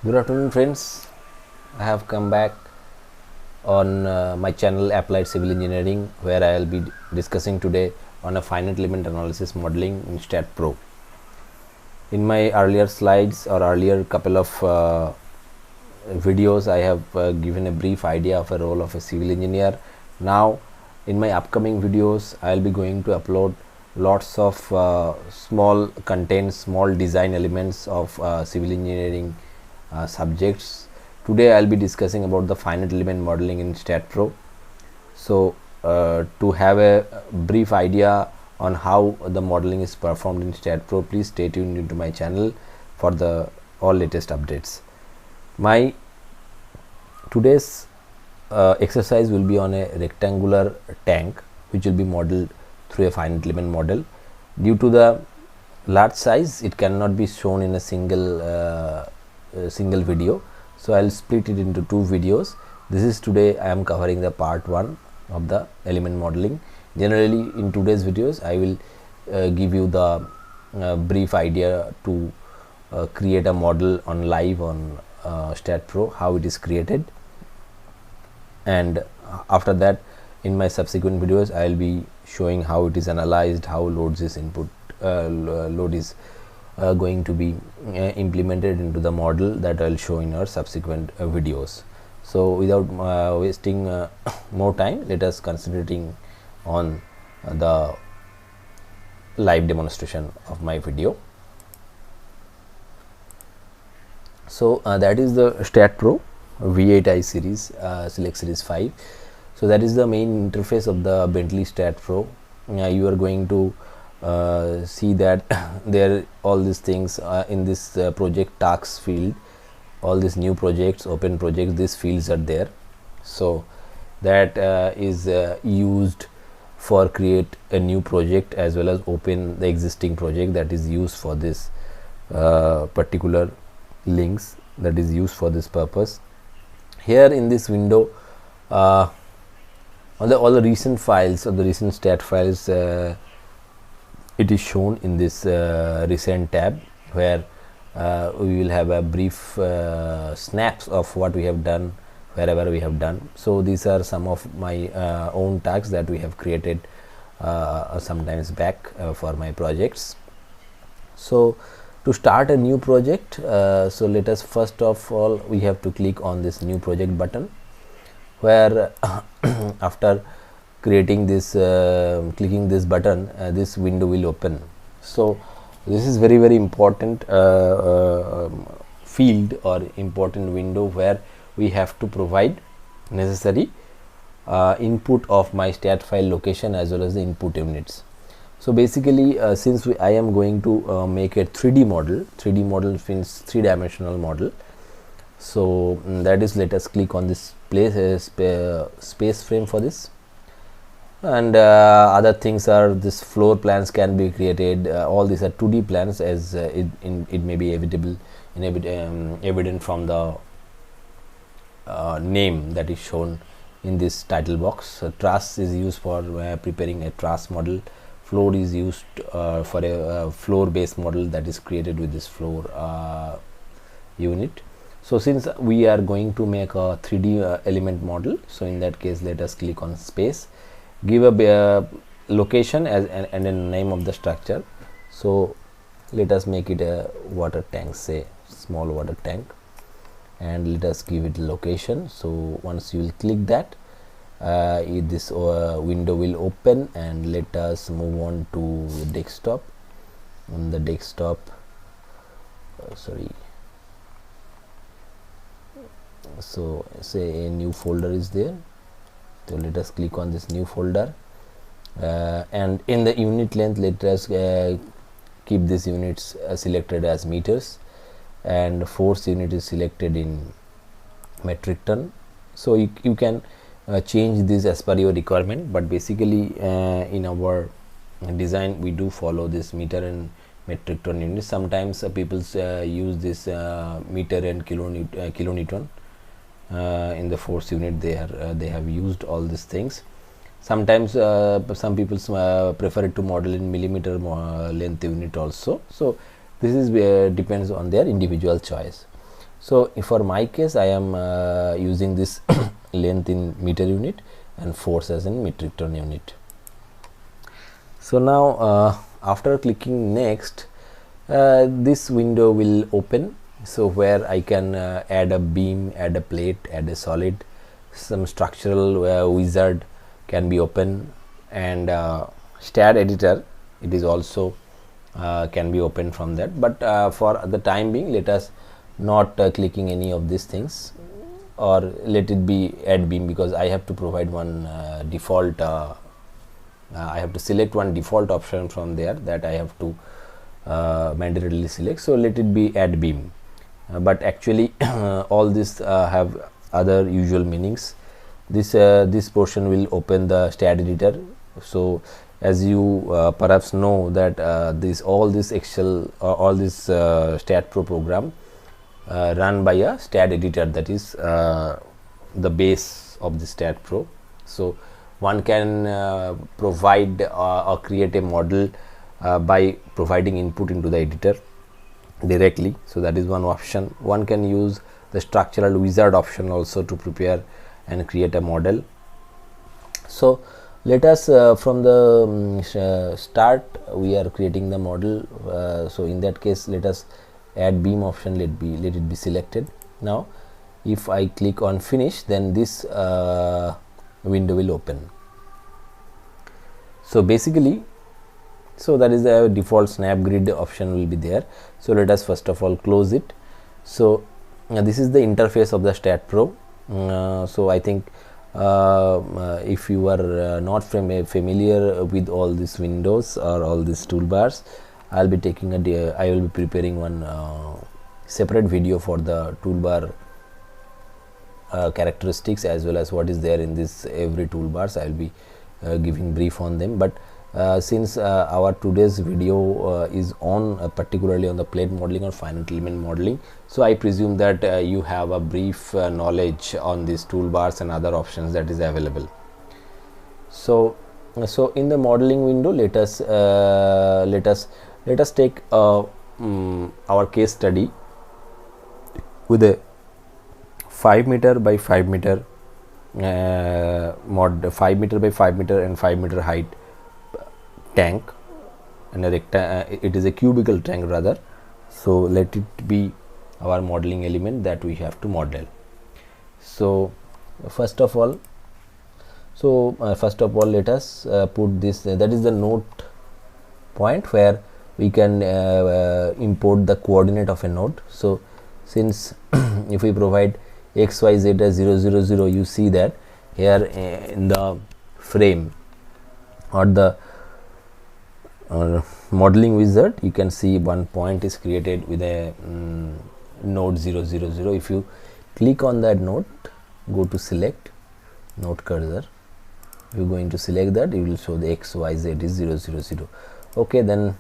Good afternoon, friends. I have come back on my channel Applied Civil Engineering, where I will be discussing today on a finite element analysis modeling in STAT Pro. In my earlier slides or earlier couple of videos, I have given a brief idea of a role of a civil engineer. Now, in my upcoming videos, I will be going to upload lots of small design elements of civil engineering subjects. Today I will be discussing about the finite element modeling in STAT Pro. So to have a brief idea on how the modeling is performed in STAT Pro, please stay tuned into my channel for the all latest updates. My today's exercise will be on a rectangular tank which will be modeled through a finite element model. Due to the large size, it cannot be shown in a single video, so I'll split it into two videos. This is today I am covering the part 1 of the element modeling. Generally in today's videos I will give you the brief idea to create a model on live on STAT Pro, how it is created, and after that in my subsequent videos I will be showing how it is analyzed, how load is going to be implemented into the model, that I will show in our subsequent videos. So without wasting more time, let us concentrating on the live demonstration of my video. So that is the STAT Pro V8i series, Select Series 5. So that is the main interface of the Bentley STAT Pro. You are going to see that there all these things in this project tasks field, all these new projects, open projects, these fields are there. So that is used for create a new project as well as open the existing project that is used for this particular links that is used for this purpose. Here in this window, all the recent files or the recent stat files, it is shown in this recent tab, where we will have a brief snaps of what we have done wherever we have done. So these are some of my own tags that we have created sometimes back for my projects. So to start a new project, so let us first of all we have to click on this new project button, where after creating this clicking this button, this window will open. So this is very important field or important window where we have to provide necessary input of my stat file location as well as the input units. So basically since I am going to make a 3D model, 3D model means 3-dimensional model. So that is, let us click on this space frame for this, and other things are this floor plans can be created. All these are 2D plans, as it may be evident from the name that is shown in this title box. Truss is used for preparing a truss model. Floor is used for a floor based model that is created with this floor unit. So since we are going to make a 3D element model, so in that case let us click on space, give a location as and a name of the structure. So let us make it a water tank, say small water tank, and let us give it location. So once you will click that, this window will open, and let us move on to the desktop. On the desktop, so say a new folder is there, so let us click on this new folder, and in the unit length let us keep these units selected as meters, and force unit is selected in metric ton. So you can change this as per your requirement, but basically in our design we do follow this meter and metric ton units. Sometimes people use this meter and kilonewton. In the force unit they have used all these things. Sometimes some people prefer it to model in millimeter length unit also. So this is depends on their individual choice. So for my case, I am using this length in meter unit and force as in metric ton unit. So now after clicking next, this window will open, so where I can add a beam, add a plate, add a solid, some structural wizard can be open, and STAAD editor, it is also can be opened from that. But for the time being, let us not clicking any of these things, or let it be add beam, because I have to provide one default I have to select one default option from there that I have to mandatorily select. So let it be add beam, but actually all this have other usual meanings. This portion will open the STAAD editor. So as you perhaps know that all this Excel all this STAAD Pro program run by a STAAD editor, that is the base of the STAAD Pro. So one can provide or create a model by providing input into the editor directly. So that is one option. One can use the structural wizard option also to prepare and create a model. So let us from the start we are creating the model. So in that case, let us add beam option, let it be selected. Now if I click on finish, then this window will open. So basically, so that is the default snap grid option will be there. So let us first of all close it. So this is the interface of the STAAD Pro. So I think if you are not familiar with all these windows or all these toolbars, I will be preparing one separate video for the toolbar characteristics, as well as what is there in this every toolbars. I will be giving brief on them. But since our today's video is on particularly on the plate modeling or finite element modeling, so I presume that you have a brief knowledge on these toolbars and other options that is available. So in the modeling window, let us take our case study with a 5 meter by 5 meter 5 meter by 5 meter and 5 meter height tank, and it is a cubical tank rather. So let it be our modeling element that we have to model. So first of all let us put this, that is the node point where we can import the coordinate of a node. So since if we provide x, y, z as 0, 0, 0, you see that here in the frame or the modeling wizard, you can see one point is created with a node 0, 0, 0. If you click on that node, go to select node cursor, you are going to select that, you will show the x, y, z is 0, 0, 0. Okay, then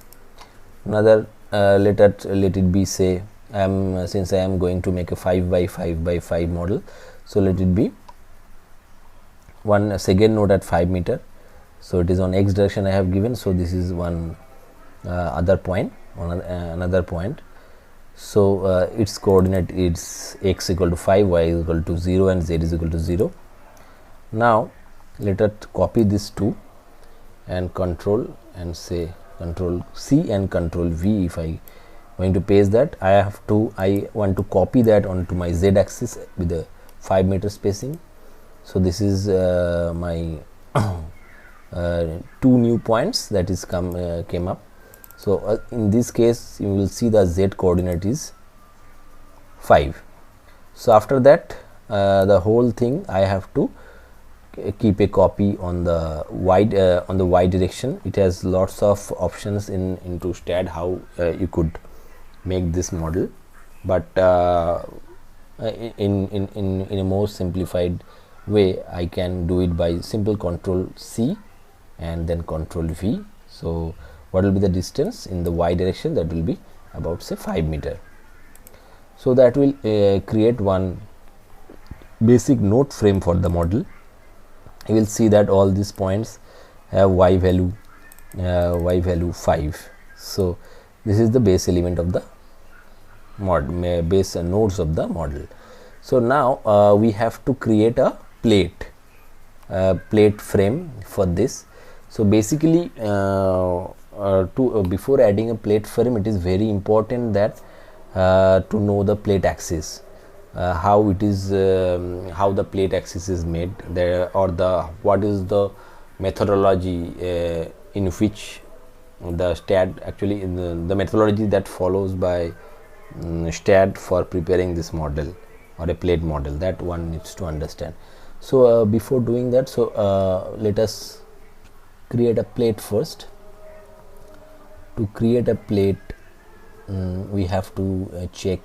another let it be, say since I am going to make a 5 by 5 by 5 model, so let it be one second node at 5 meter. So it is on x direction I have given. So this is one other point, another point. So its coordinate is x equal to 5, y is equal to 0, and z is equal to 0. Now let us copy this 2 and control and say control C and control V. If I going to paste that, I want to copy that onto my z axis with a 5 meter spacing. So this is my 2 new points that is came up. So in this case you will see the z coordinate is 5. So after that the whole thing I have to keep a copy on the y direction. It has lots of options into STAAD how you could make this model, but in a more simplified way I can do it by simple control C and then control V. So what will be the distance in the y direction? That will be about, say, 5 meter. So that will create one basic node frame for the model. You will see that all these points have y value 5. So this is the base element of the base nodes of the model. So now we have to create a plate frame for this. So basically before adding a plate frame, it is very important that to know the plate axis, how it is how the plate axis is made there, or the what is the methodology in which the STAAD actually the methodology that follows by STAAD for preparing this model or a plate model, that one needs to understand. So before doing that, so let us create a plate first. To create a plate, we have to check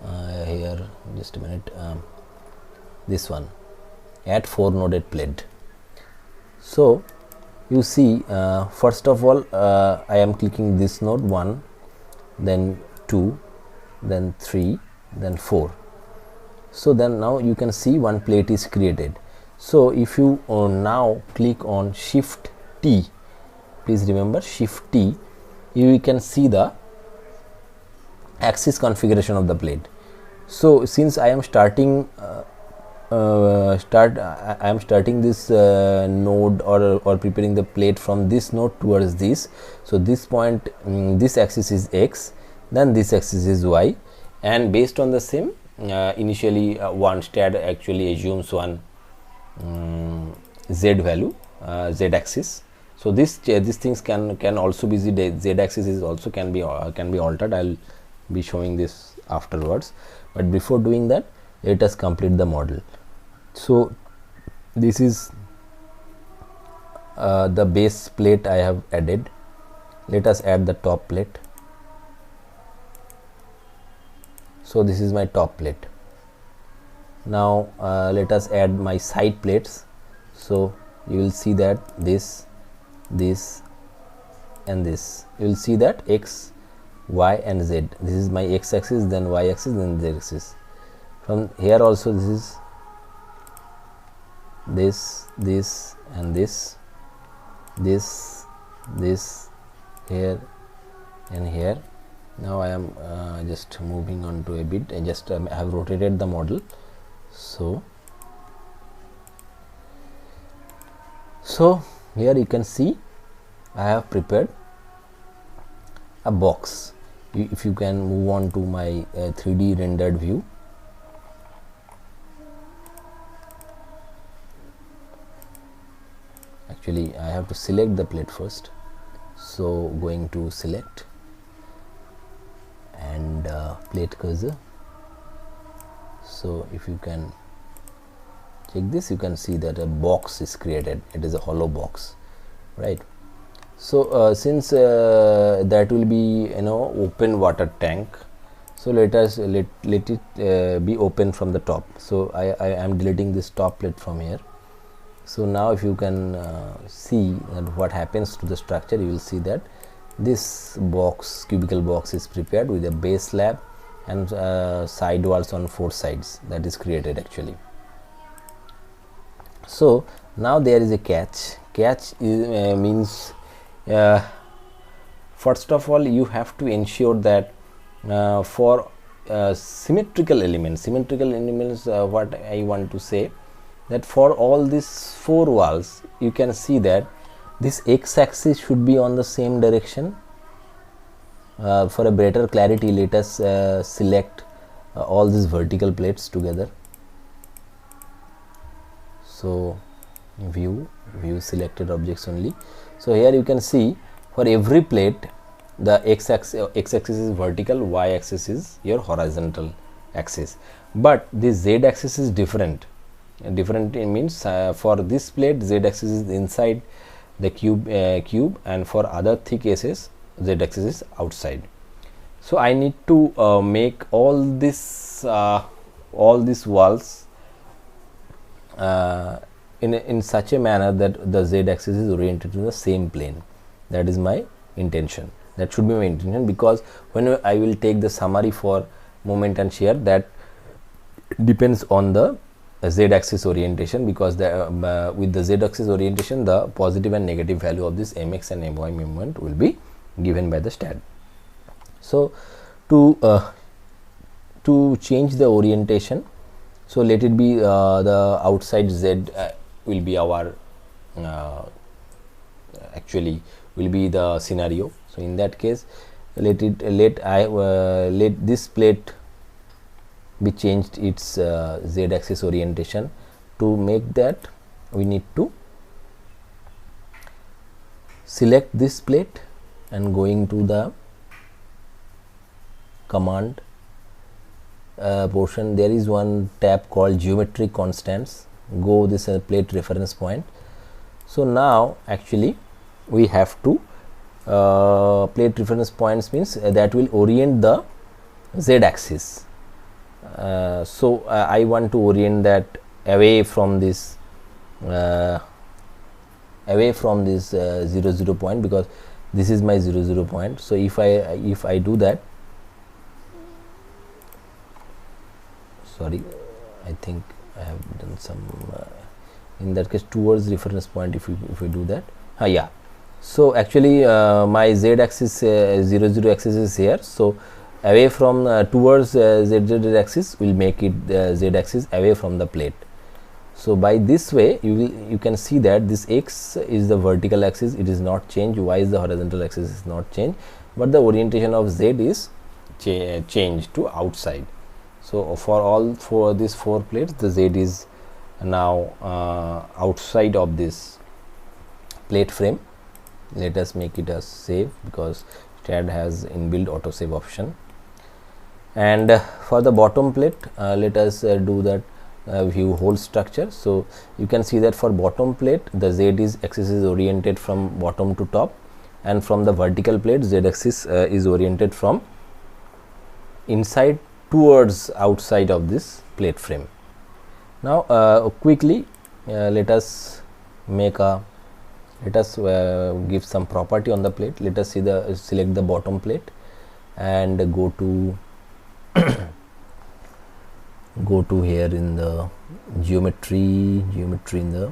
here, just a minute, this one, add 4 noded plate. So you see, first of all I am clicking this node 1, then 2, then 3, then 4. So then now you can see one plate is created. So if you now click on Shift T, please remember Shift T, you can see the axis configuration of the plate. So since I am starting I am starting this node or preparing the plate from this node towards this. So this point, this axis is X, then this axis is Y, and based on the same initially one STAAD actually assumes one Z value, Z axis. So these things can also be Z axis is also can be altered. I'll be showing this afterwards, but before doing that, let us complete the model. So this is the base plate I have added. Let us add the top plate. So this is my top plate. Now let us add my side plates. So you will see that this and this, you will see that X, Y and Z. This is my X axis, then Y axis, then Z axis. From here also this is this and this here and here. Now I am just moving on to a bit. I just have rotated the model. So here you can see I have prepared a box. If you can move on to my 3D rendered view. Actually I have to select the plate first. So going to select and plate cursor. So if you can check this, you can see that a box is created. It is a hollow box, right? So since that will be open water tank, so let it be open from the top. So I am deleting this top plate from here. So now if you can see that what happens to the structure, you will see that this box, cubical box, is prepared with a base slab and side walls on 4 sides, that is created actually. So now there is a catch. Catch is, means first of all you have to ensure that for symmetrical elements, what I want to say, that for all these 4 walls you can see that this X axis should be on the same direction. For a better clarity, let us select all these vertical plates together. So view selected objects only. So here you can see for every plate the X axis is vertical, Y axis is your horizontal axis, but the Z axis is different. Different means for this plate Z axis is inside the cube, and for other thick cases Z axis is outside. So I need to make all these walls in such a manner that the Z axis is oriented to the same plane. That is my intention. That should be my intention, because when I will take the summary for moment and shear, that depends on the Z axis orientation, because with the Z axis orientation the positive and negative value of this mx and my moment will be given by the STAAD. So to to change the orientation, so let it be the outside Z will be our actually will be the scenario. So in that case, let this plate be changed its Z axis orientation. To make that, we need to select this plate and going to the command portion, there is one tab called geometric constants. Go this plate reference point. So now actually we have to plate reference points means that will orient the Z axis. So I want to orient that away from this 0 0 point, because this is my 0 0 point. So if I do that, sorry, I think I have done some in that case towards reference point. If we do that, yeah. So actually my Z axis 0 0 axis is here. So away from towards Z axis will make it Z axis away from the plate. So by this way you can see that this X is the vertical axis, it is not changed. Y is the horizontal axis, is not changed, but the orientation of Z is changed to outside. So for these 4 plates, the Z is now outside of this plate frame. Let us make it as save, because STAAD has inbuilt auto save option. And for the bottom plate, let us do that view whole structure. So you can see that for bottom plate, the Z axis is oriented from bottom to top, and from the vertical plate, Z axis is oriented from inside towards outside of this plate frame. Now quickly let us give some property on the plate. Let us select the bottom plate and go to go to here in the geometry in the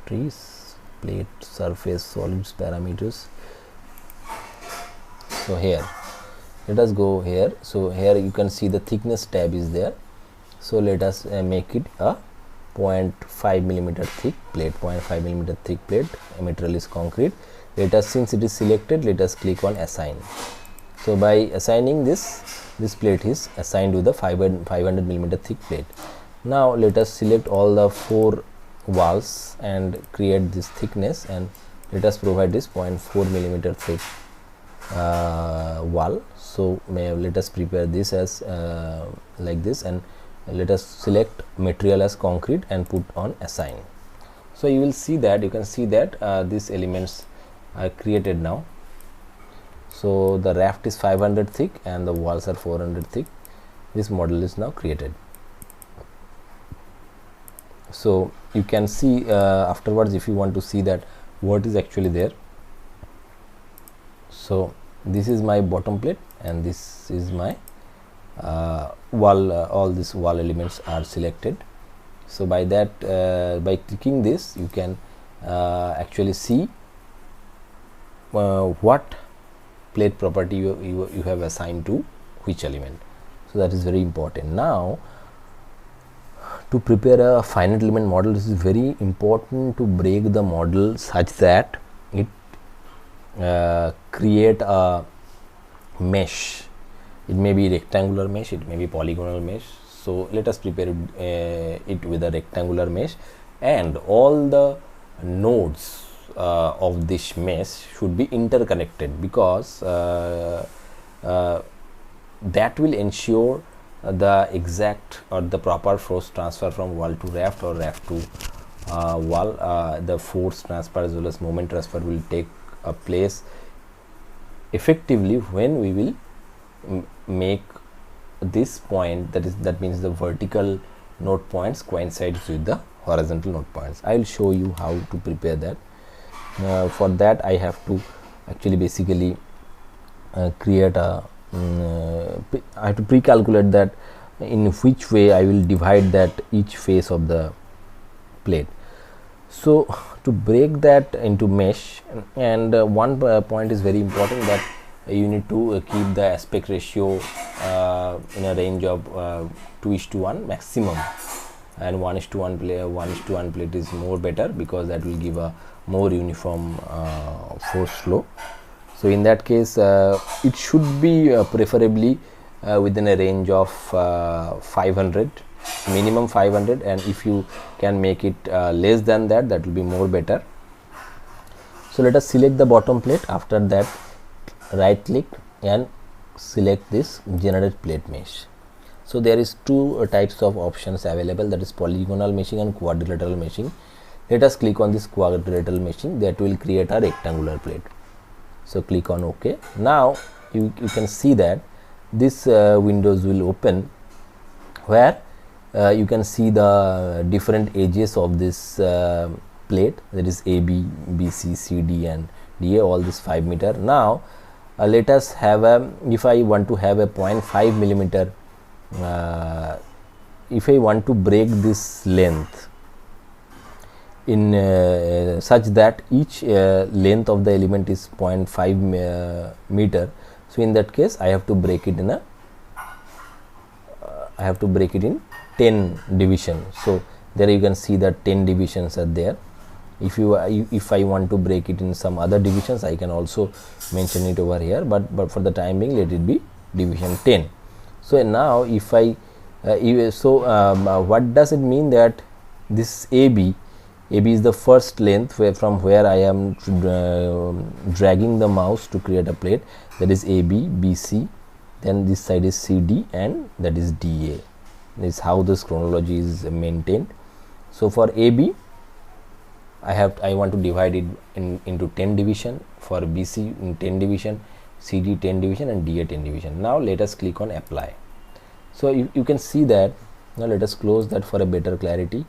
trees, plate surface solids parameters. So here let us go here. So here you can see the thickness tab is there. So let us make it a 0.5 millimeter thick plate. 0.5 millimeter thick plate. Material is concrete. Let us, since it is selected, let us click on assign. So by assigning this plate is assigned to the 500 millimeter thick plate. Now let us select all the 4 walls and create this thickness, and let us provide this 0.4 millimeter thick wall. So let us prepare this as like this, and let us select material as concrete and put on assign. So you will see that, you can see that these elements are created now. So the raft is 500 thick and the walls are 400 thick. This model is now created. So you can see afterwards, if you want to see that what is actually there. So this is my bottom plate and this is my wall. All these wall elements are selected. So by that by clicking this, you can actually see what plate property you have assigned to which element. So that is very important. Now to prepare a finite element model, this is very important to break the model such that it create a mesh. It may be rectangular mesh, it may be polygonal mesh. So let us prepare it with a rectangular mesh, and all the nodes of this mesh should be interconnected, because that will ensure the exact or the proper force transfer from wall to raft or raft to wall. The force transfer as well as moment transfer will take a place effectively when we will make this point, that means the vertical node points coincides with the horizontal node points. I will show you how to prepare that. For that I have to actually basically create a I have to pre-calculate that in which way I will divide that each face of the plate. So to break that into mesh, and one point is very important, that you need to keep the aspect ratio in a range of 2:1 maximum, and 1:1 plate is more better, because that will give a more uniform force flow. So in that case it should be preferably within a range of 500, minimum 500, and if you can make it less than that, that will be more better. So let us select the bottom plate. After that, right click and select this generate plate mesh. So there is two types of options available, that is polygonal meshing and quadrilateral meshing. Let us click on this quadrilateral meshing, that will create a rectangular plate. So click on OK. Now you can see that this windows will open, where you can see the different edges of this plate, that is AB, BC, CD and DA, all this 5 meter. Now let us have a, if I want to have a 0.5 millimeter, if I want to break this length in such that each length of the element is 0.5 meter, so in that case I have to break it in a I have to break it in 10 division. So there you can see that 10 divisions are there. If I want to break it in some other divisions, I can also mention it over here, but for the time being, let it be division 10. So now if I what does it mean, that this AB is the first length from where I am dragging the mouse to create a plate, that is AB, BC, then this side is CD, and that is DA. This is how this chronology is maintained. So for AB, I want to divide it into 10 division, for BC in 10 division, CD 10 division and DA 10 division. Now let us click on apply. So you can see that. Now let us close that for a better clarity,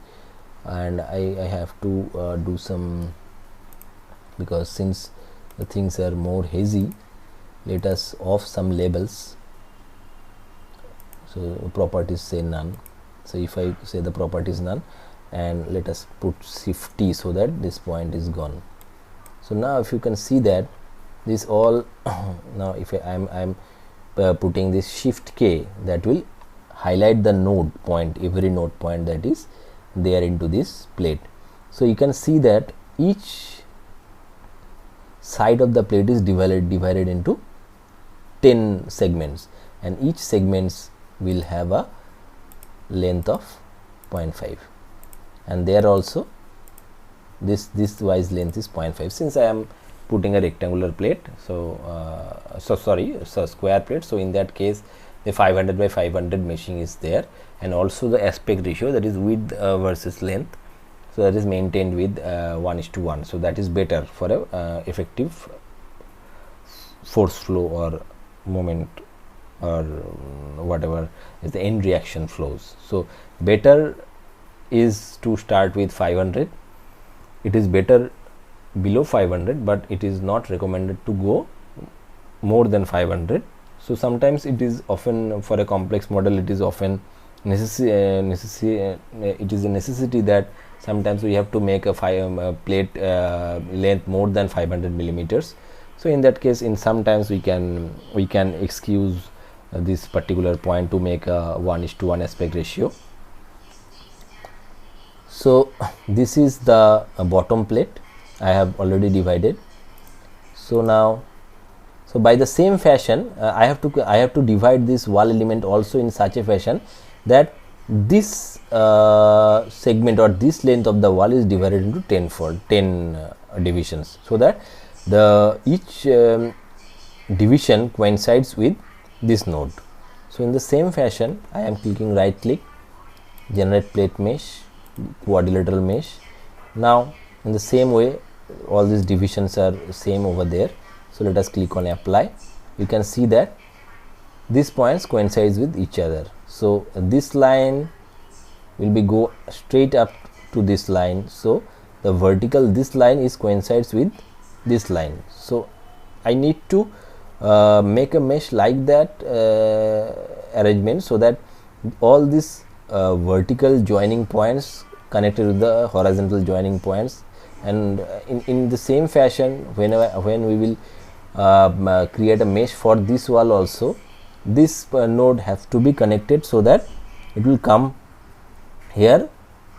and I have to do some, because since the things are more hazy, let us off some labels. So properties say none. So if I say the properties none, and let us put shift T, so that this point is gone. So now if you can see that this all now if I'm putting this shift K, that will highlight the node point, every node point that is there into this plate. So you can see that each side of the plate is divided into 10 segments, and each segments will have a length of 0.5, and there also this wise length is 0.5. Since I am putting a rectangular plate, so square plate, so in that case the 500 by 500 meshing is there, and also the aspect ratio, that is width versus length, so that is maintained with 1:1. So that is better for a effective force flow or moment, or whatever is the end reaction flows. So better is to start with 500. It is better below 500, but it is not recommended to go more than 500. So sometimes it is often, for a complex model, it is often it is a necessity that sometimes we have to make a plate length more than 500 millimeters. So in that case, in sometimes we can excuse this particular point to make a 1:1 aspect ratio. So this is the bottom plate I have already divided. So now, so by the same fashion, I have to divide this wall element also in such a fashion that this segment or this length of the wall is divided into 10 divisions, so that each division coincides with this node. So in the same fashion, I am clicking right click, generate plate mesh, quadrilateral mesh. Now in the same way, all these divisions are same over there. So let us click on apply. You can see that these points coincides with each other. So this line will be go straight up to this line. So the vertical, this line is coincides with this line. So I need to make a mesh like that arrangement, so that all these vertical joining points connected with the horizontal joining points And in the same fashion, when we will create a mesh for this wall also, this node has to be connected so that it will come here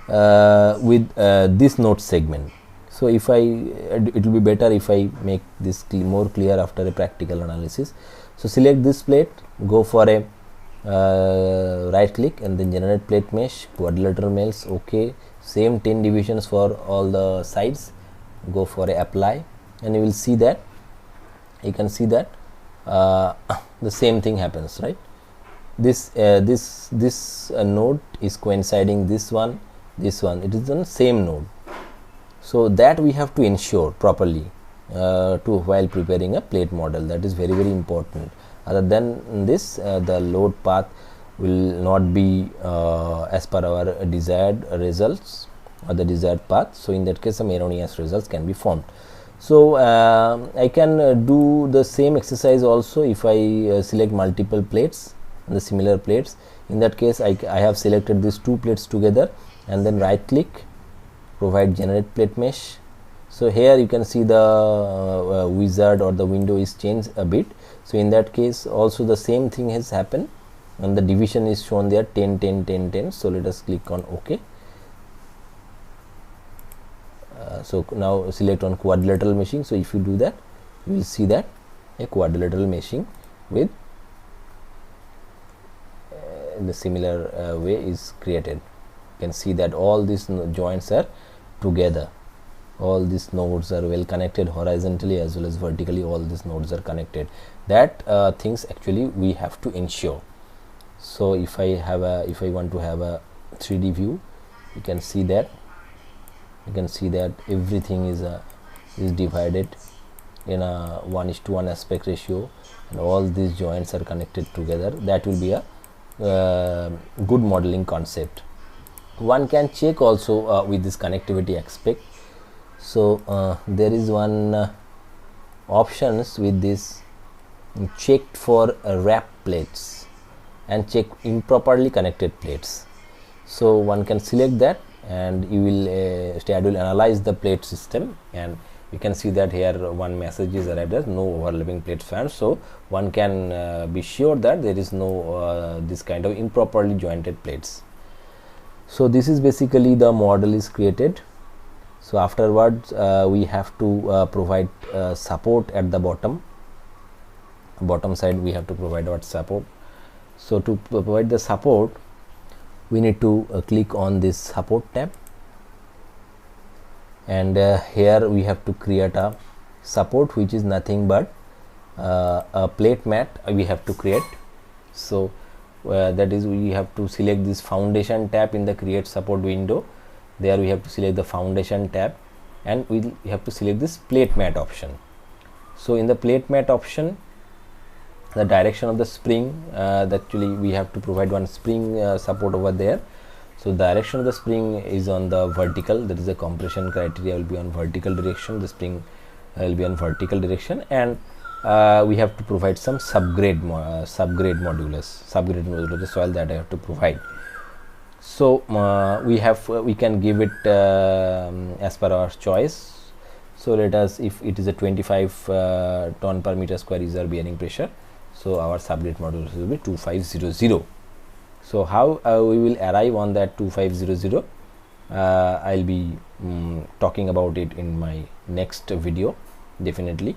with this node segment. So if I it will be better if I make this more clear after a practical analysis. So select this plate, go for a right click and then generate plate mesh, quadrilateral mesh, okay, same 10 divisions for all the sides, go for a apply, and you will see that you can see that the same thing happens, right? This node is coinciding this one, it is the same node. So that we have to ensure properly while preparing a plate model. That is very important. Other than this, the load path will not be as per our desired results or the desired path. So in that case, some erroneous results can be formed. So I can do the same exercise also if I select multiple plates, the similar plates. In that case, I have selected these two plates together and then right click, provide generate plate mesh. So here you can see the wizard or the window is changed a bit. So in that case also the same thing has happened and the division is shown there 10 10 10 10. So let us click on OK. So now select on quadrilateral meshing. So if you do that, you will see that a quadrilateral meshing with in the similar way is created. You can see that all these joints are together, all these nodes are well connected horizontally as well as vertically. All these nodes are connected. That things actually we have to ensure. So if I want to have a 3D view, you can see that everything is divided in a 1:1 aspect ratio and all these joints are connected together. That will be a good modeling concept. One can check also with this connectivity aspect. So there is one options with this checked for wrap plates and check improperly connected plates. So one can select that and you will STAAD will analyze the plate system, and you can see that here one message is arrived as no overlapping plates found. So one can be sure that there is no this kind of improperly jointed plates. So this is basically the model is created. So afterwards we have to provide support at the bottom side. We have to provide our support. So to provide the support, we need to click on this support tab, and here we have to create a support which is nothing but a plate mat we have to create. So that is, we have to select this foundation tab in the create support window. There we have to select the foundation tab and we have to select this plate mat option. So in the plate mat option, the direction of the spring, actually we have to provide one spring support over there. So direction of the spring is on the vertical, that is the compression criteria will be on vertical direction, the spring will be on vertical direction, and we have to provide some subgrade modulus of the soil that I have to provide. So we can give it as per our choice. So let us, if it is a 25 ton per meter square reserve bearing pressure, so our subgrade modulus will be 2500. So how we will arrive on that 2500, I'll be talking about it in my next video definitely.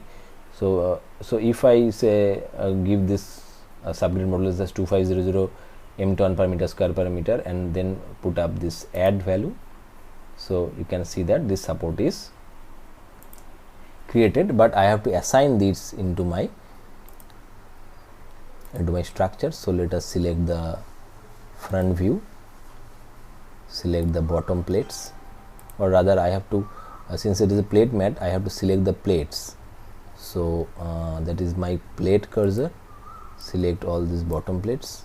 So so if I say give this subgrade modulus as 2500 m ton per meter square per meter and then put up this add value, so you can see that this support is created, but I have to assign this into my structure. So let us select the front view, select the bottom plates, or rather I have to since it is a plate mat, I have to select the plates. So that is my plate cursor, select all these bottom plates,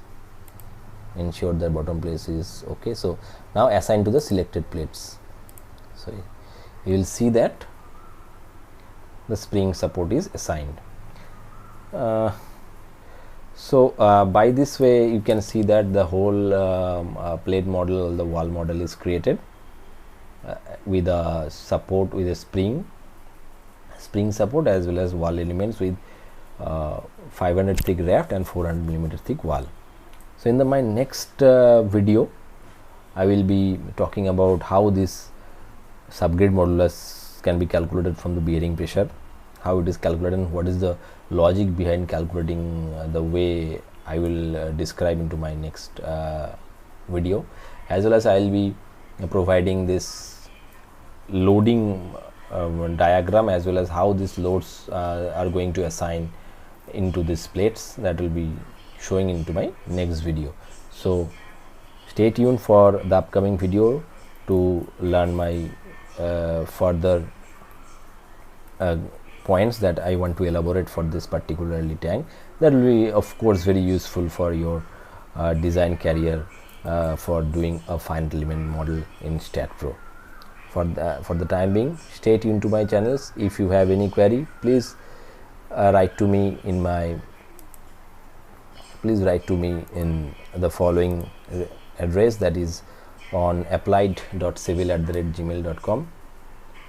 ensure that bottom place is okay. So now assign to the selected plates. So you will see that the spring support is assigned. So by this way you can see that the whole plate model, the wall model is created, with a support, with a spring support, as well as wall elements with 500 thick raft and 400 millimeter thick wall. So in my next video I will be talking about how this subgrade modulus can be calculated from the bearing pressure, how it is calculated, and what is the logic behind calculating the way I will describe into my next video. As well as I will be providing this loading diagram, as well as how these loads are going to assign into these plates, that will be showing into my next video. So stay tuned for the upcoming video to learn my further points that I want to elaborate for this particularly tank. That will be of course very useful for your design career for doing a finite element model in StatPro. For the time being, stay tuned to my channels. If you have any query, please write to me in the following address, that is on applied.civil@gmail.com.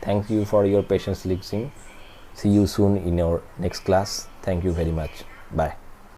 Thank you for your patience listening. See you soon in your next class. Thank you very much. Bye.